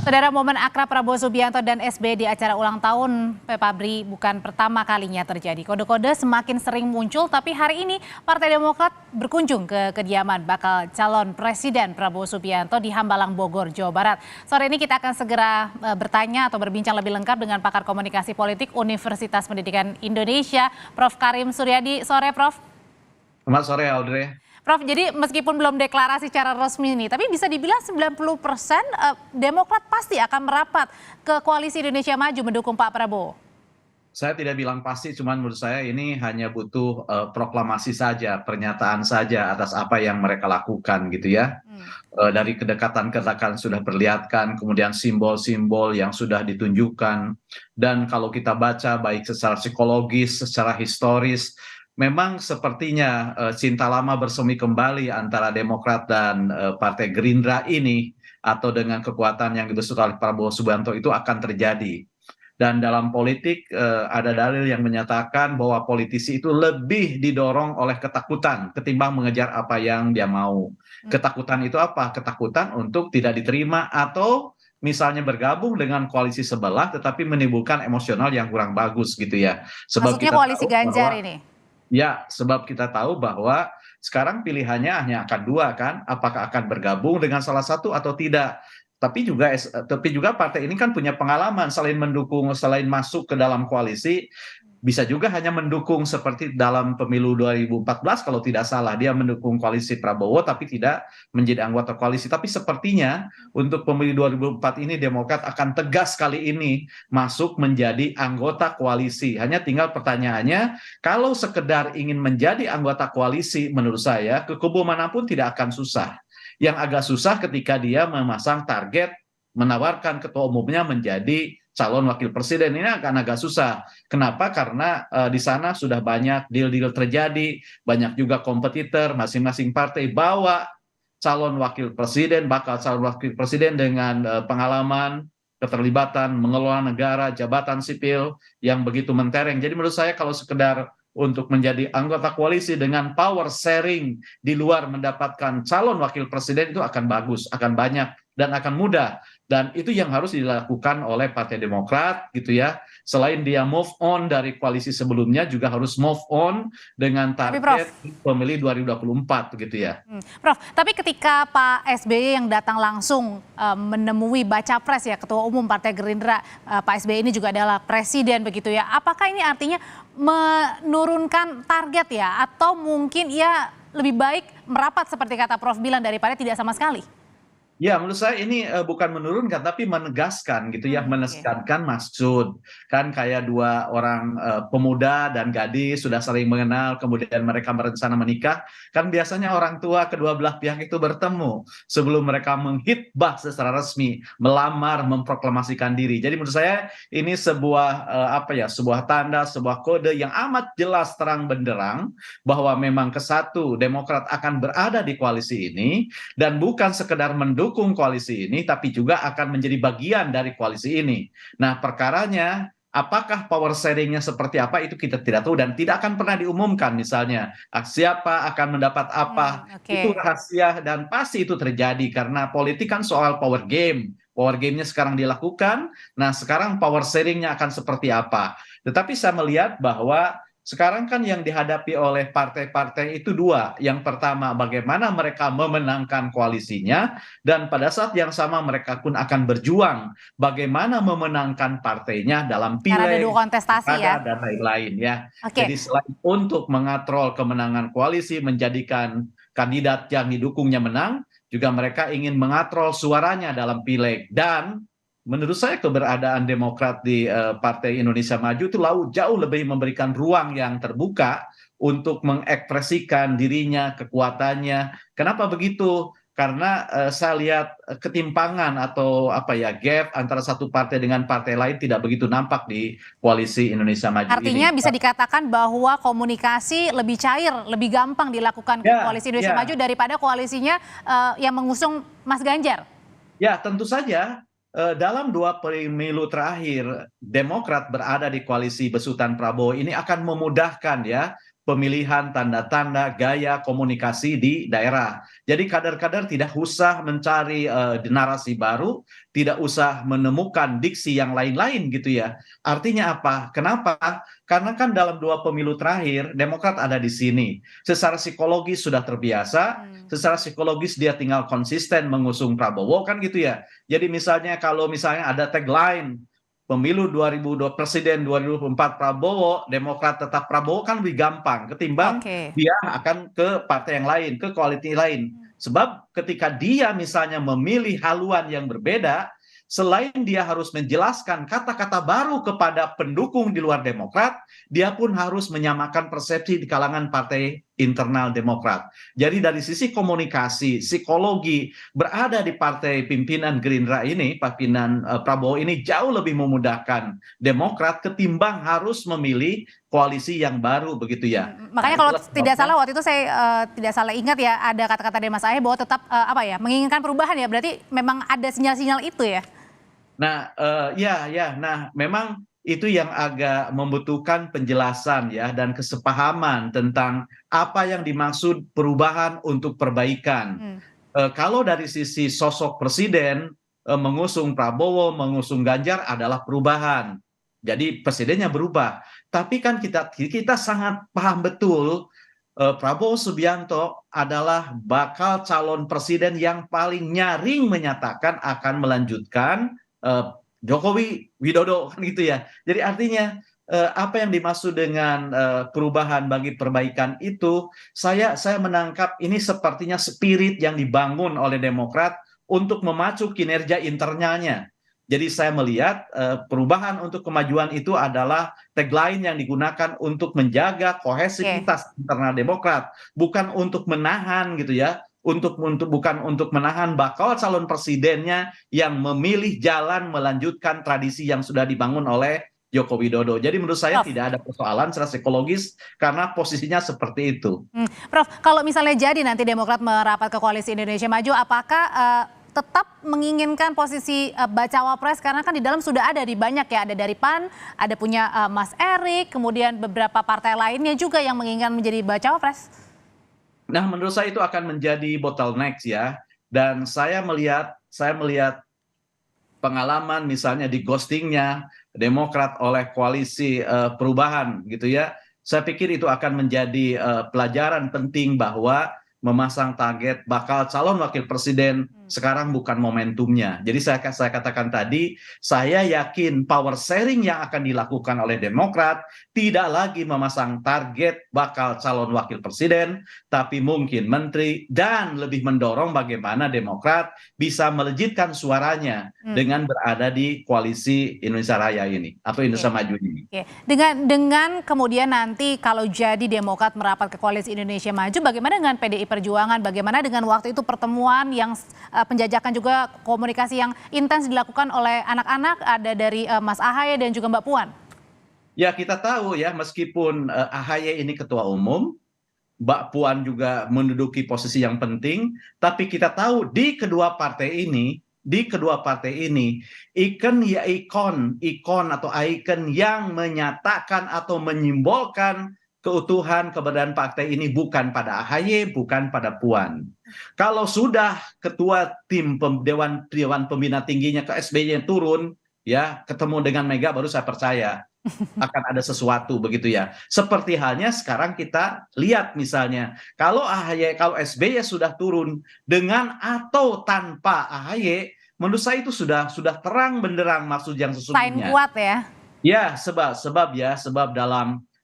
Saudara, momen akrab Prabowo Subianto dan SBY di acara ulang tahun Pepabri bukan pertama kalinya terjadi. Kode-kode semakin sering muncul, tapi hari ini Partai Demokrat berkunjung ke kediaman bakal calon Presiden Prabowo Subianto di Hambalang, Bogor, Jawa Barat. Sore ini kita akan segera bertanya atau berbincang lebih lengkap dengan pakar komunikasi politik Universitas Pendidikan Indonesia, Prof. Karim Suryadi. Sore, Prof. Selamat sore, Audrey. Prof, jadi meskipun belum deklarasi secara resmi nih, tapi bisa dibilang 90% Demokrat pasti akan merapat ke Koalisi Indonesia Maju mendukung Pak Prabowo. Saya tidak bilang pasti, cuman menurut saya ini hanya butuh proklamasi saja, pernyataan saja atas apa yang mereka lakukan gitu ya. Dari kedekatan-kedekatan sudah perlihatkan, kemudian simbol-simbol yang sudah ditunjukkan. Dan kalau kita baca baik secara psikologis, secara historis, memang sepertinya cinta lama bersemi kembali antara Demokrat dan Partai Gerindra ini, atau dengan kekuatan yang dibentuk oleh Prabowo Subianto itu akan terjadi. Dan dalam politik ada dalil yang menyatakan bahwa politisi itu lebih didorong oleh ketakutan ketimbang mengejar apa yang dia mau. Ketakutan itu apa? Ketakutan untuk tidak diterima atau misalnya bergabung dengan koalisi sebelah tetapi menimbulkan emosional yang kurang bagus gitu ya. Sebab Maksudnya kita koalisi tahu Ganjar bahwa ini. Ya, sebab kita tahu bahwa sekarang pilihannya hanya akan dua kan, apakah akan bergabung dengan salah satu atau tidak. Tapi juga partai ini kan punya pengalaman selain mendukung, selain masuk ke dalam koalisi, bisa juga hanya mendukung seperti dalam pemilu 2014 kalau tidak salah, dia mendukung koalisi Prabowo tapi tidak menjadi anggota koalisi. Tapi sepertinya untuk pemilu 2004 ini Demokrat akan tegas kali ini masuk menjadi anggota koalisi. Hanya tinggal pertanyaannya, kalau sekedar ingin menjadi anggota koalisi, menurut saya ke kubu manapun tidak akan susah. Yang agak susah ketika dia memasang target menawarkan ketua umumnya menjadi calon wakil presiden, ini akan agak susah. Kenapa? Karena di sana sudah banyak deal-deal terjadi, banyak juga kompetitor, masing-masing partai bawa calon wakil presiden, bakal calon wakil presiden dengan pengalaman, keterlibatan, mengelola negara, jabatan sipil yang begitu mentereng. Jadi menurut saya kalau sekedar untuk menjadi anggota koalisi dengan power sharing di luar mendapatkan calon wakil presiden itu akan bagus, akan banyak dan akan mudah. Dan itu yang harus dilakukan oleh Partai Demokrat gitu ya. Selain dia move on dari koalisi sebelumnya, juga harus move on dengan Tapi Prof, target pemilih 2024 gitu ya. Prof, tapi ketika Pak SBY yang datang langsung menemui baca pres ya Ketua Umum Partai Gerindra, Pak SBY ini juga adalah presiden begitu ya. Apakah ini artinya menurunkan target ya, atau mungkin ia lebih baik merapat seperti kata Prof bilang daripada tidak sama sekali? Ya, menurut saya ini bukan menurunkan, tapi menegaskan gitu ya, Oke. menegaskan maksud. Kan kayak dua orang pemuda dan gadis sudah saling mengenal, kemudian mereka berencana menikah. Kan biasanya orang tua kedua belah pihak itu bertemu sebelum mereka menghitbah secara resmi, melamar, memproklamasikan diri. Jadi menurut saya ini sebuah tanda, sebuah kode yang amat jelas terang benderang bahwa memang kesatu Demokrat akan berada di koalisi ini, dan bukan sekedar mendukung koalisi ini, tapi juga akan menjadi bagian dari koalisi ini. Nah, perkaranya apakah power sharingnya seperti apa itu kita tidak tahu dan tidak akan pernah diumumkan. Misalnya siapa akan mendapat apa, itu Oke. rahasia dan pasti itu terjadi karena politik kan soal power game. Power game-nya sekarang dilakukan, nah sekarang power sharing-nya akan seperti apa. Tetapi saya melihat bahwa sekarang kan yang dihadapi oleh partai-partai itu dua. Yang pertama, bagaimana mereka memenangkan koalisinya, dan pada saat yang sama mereka pun akan berjuang bagaimana memenangkan partainya dalam Karena ada dua pileg, kontestasi ya. pilkada, dan lain-lain ya. Oke. Jadi selain untuk mengatrol kemenangan koalisi, menjadikan kandidat yang didukungnya menang, juga mereka ingin mengatrol suaranya dalam pileg. Dan menurut saya keberadaan Demokrat di Partai Indonesia Maju itu jauh lebih memberikan ruang yang terbuka untuk mengekspresikan dirinya, kekuatannya. Kenapa begitu? Karena saya lihat ketimpangan atau gap antara satu partai dengan partai lain tidak begitu nampak di koalisi Indonesia Maju Artinya ini. bisa dikatakan bahwa komunikasi lebih cair, lebih gampang dilakukan Ya, koalisi Indonesia Maju ya. daripada koalisinya yang mengusung Mas Ganjar. Ya, tentu saja dalam dua pemilu terakhir Demokrat berada di koalisi besutan Prabowo ini akan memudahkan ya pemilihan tanda-tanda gaya komunikasi di daerah. Jadi kader-kader tidak usah mencari narasi baru, tidak usah menemukan diksi yang lain-lain gitu ya. Artinya apa? Kenapa? Karena kan dalam 2 pemilu terakhir Demokrat ada di sini. Secara psikologis sudah terbiasa, secara psikologis dia tinggal konsisten mengusung Prabowo kan gitu ya. Jadi misalnya kalau misalnya ada tagline pemilu 2002 presiden 2004 Prabowo, Demokrat tetap Prabowo kan lebih gampang ketimbang Oke. dia akan ke partai yang lain, ke koalisi lain. Sebab ketika dia misalnya memilih haluan yang berbeda, selain dia harus menjelaskan kata-kata baru kepada pendukung di luar Demokrat, dia pun harus menyamakan persepsi di kalangan partai internal Demokrat. Jadi dari sisi komunikasi, psikologi, berada di partai pimpinan Gerindra ini, pimpinan Prabowo ini jauh lebih memudahkan Demokrat ketimbang harus memilih koalisi yang baru begitu ya. Makanya kalau tidak salah waktu itu saya tidak salah ingat ya, ada kata-kata dari Mas Ahaye bahwa tetap menginginkan perubahan ya, berarti memang ada sinyal-sinyal itu ya. Nah, nah memang itu yang agak membutuhkan penjelasan ya dan kesepahaman tentang apa yang dimaksud perubahan untuk perbaikan. Kalau dari sisi sosok presiden mengusung Prabowo, mengusung Ganjar adalah perubahan. Jadi presidennya berubah. Tapi kan kita sangat paham betul Prabowo Subianto adalah bakal calon presiden yang paling nyaring menyatakan akan melanjutkan Jokowi Widodo kan gitu ya. Jadi artinya apa yang dimaksud dengan perubahan bagi perbaikan itu, saya menangkap ini sepertinya spirit yang dibangun oleh Demokrat untuk memacu kinerja internalnya. Jadi saya melihat perubahan untuk kemajuan itu adalah tagline yang digunakan untuk menjaga kohesivitas internal Demokrat, bukan untuk menahan gitu ya, bukan untuk menahan bakal calon presidennya yang memilih jalan melanjutkan tradisi yang sudah dibangun oleh Joko Widodo. Jadi menurut saya tidak ada persoalan secara psikologis karena posisinya seperti itu. Prof, kalau misalnya jadi nanti Demokrat merapat ke Koalisi Indonesia Maju, apakah tetap menginginkan posisi bacawa pres, karena kan di dalam sudah ada di banyak ya, ada dari PAN, ada punya Mas Erik, kemudian beberapa partai lainnya juga yang menginginkan menjadi bacawa pres. Nah, menurut saya itu akan menjadi bottleneck ya. Dan saya melihat pengalaman misalnya di ghostingnya Demokrat oleh koalisi perubahan gitu ya. Saya pikir itu akan menjadi pelajaran penting bahwa memasang target bakal calon wakil presiden sekarang bukan momentumnya. Jadi saya katakan tadi, saya yakin power sharing yang akan dilakukan oleh Demokrat tidak lagi memasang target bakal calon wakil presiden, tapi mungkin menteri, dan lebih mendorong bagaimana Demokrat bisa melejitkan suaranya dengan berada di koalisi Indonesia Raya ini atau Indonesia Maju ini. Dengan kemudian nanti kalau jadi Demokrat merapat ke koalisi Indonesia Maju, bagaimana dengan PDI Perjuangan? Bagaimana dengan waktu itu pertemuan yang penjajakan juga komunikasi yang intens dilakukan oleh anak-anak, ada dari Mas Ahaye dan juga Mbak Puan? Ya, kita tahu ya, meskipun Ahaye ini ketua umum, Mbak Puan juga menduduki posisi yang penting, tapi kita tahu di kedua partai ini ikon atau ikon yang menyatakan atau menyimbolkan keutuhan keberadaan partai ini bukan pada Ahaye, bukan pada Puan. Kalau sudah ketua tim dewan pembina tingginya ke SBY turun, ya ketemu dengan Mega, baru saya percaya akan ada sesuatu begitu ya. Seperti halnya sekarang kita lihat misalnya, kalau SBY sudah turun dengan atau tanpa Ahaye, menurut saya itu sudah terang benderang maksud yang sesungguhnya. Sign kuat ya. Ya, sebab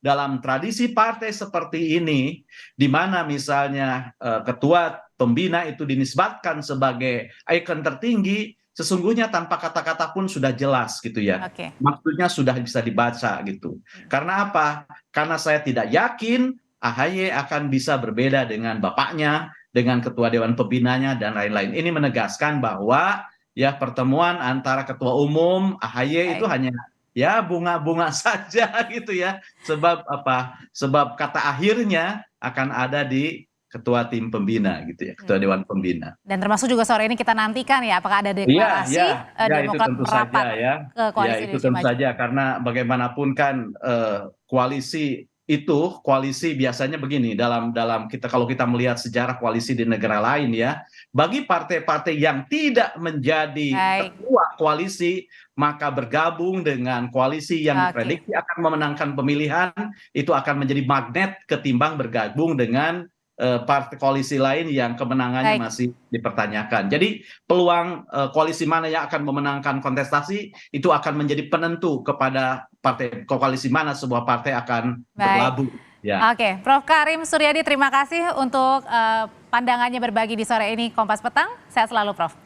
dalam tradisi partai seperti ini, di mana misalnya ketua pembina itu dinisbatkan sebagai ikon tertinggi, sesungguhnya tanpa kata-kata pun sudah jelas gitu ya. Maksudnya sudah bisa dibaca gitu. Karena apa? Karena saya tidak yakin Ahaye akan bisa berbeda dengan bapaknya, dengan ketua dewan pembinanya dan lain-lain. Ini menegaskan bahwa ya pertemuan antara ketua umum Ahaye itu hanya ya bunga-bunga saja gitu ya. Sebab kata akhirnya akan ada di ketua tim pembina gitu ya, ketua dewan pembina. Dan termasuk juga sore ini kita nantikan ya, apakah ada deklarasi Demokrat merapat ke koalisi Indonesia Maju. Saja, karena bagaimanapun kan koalisi itu koalisi biasanya begini dalam kita kalau kita melihat sejarah koalisi di negara lain ya, bagi partai-partai yang tidak menjadi Baik. ketua koalisi maka bergabung dengan koalisi yang Oke. diprediksi akan memenangkan pemilihan itu akan menjadi magnet ketimbang bergabung dengan partai koalisi lain yang kemenangannya Baik. masih dipertanyakan. Jadi peluang koalisi mana yang akan memenangkan kontestasi itu akan menjadi penentu kepada partai koalisi mana sebuah partai akan Baik. berlabuh. Ya. Oke, Prof. Karim Suryadi, terima kasih untuk pandangannya berbagi di sore ini Kompas Petang. Sehat selalu, Prof.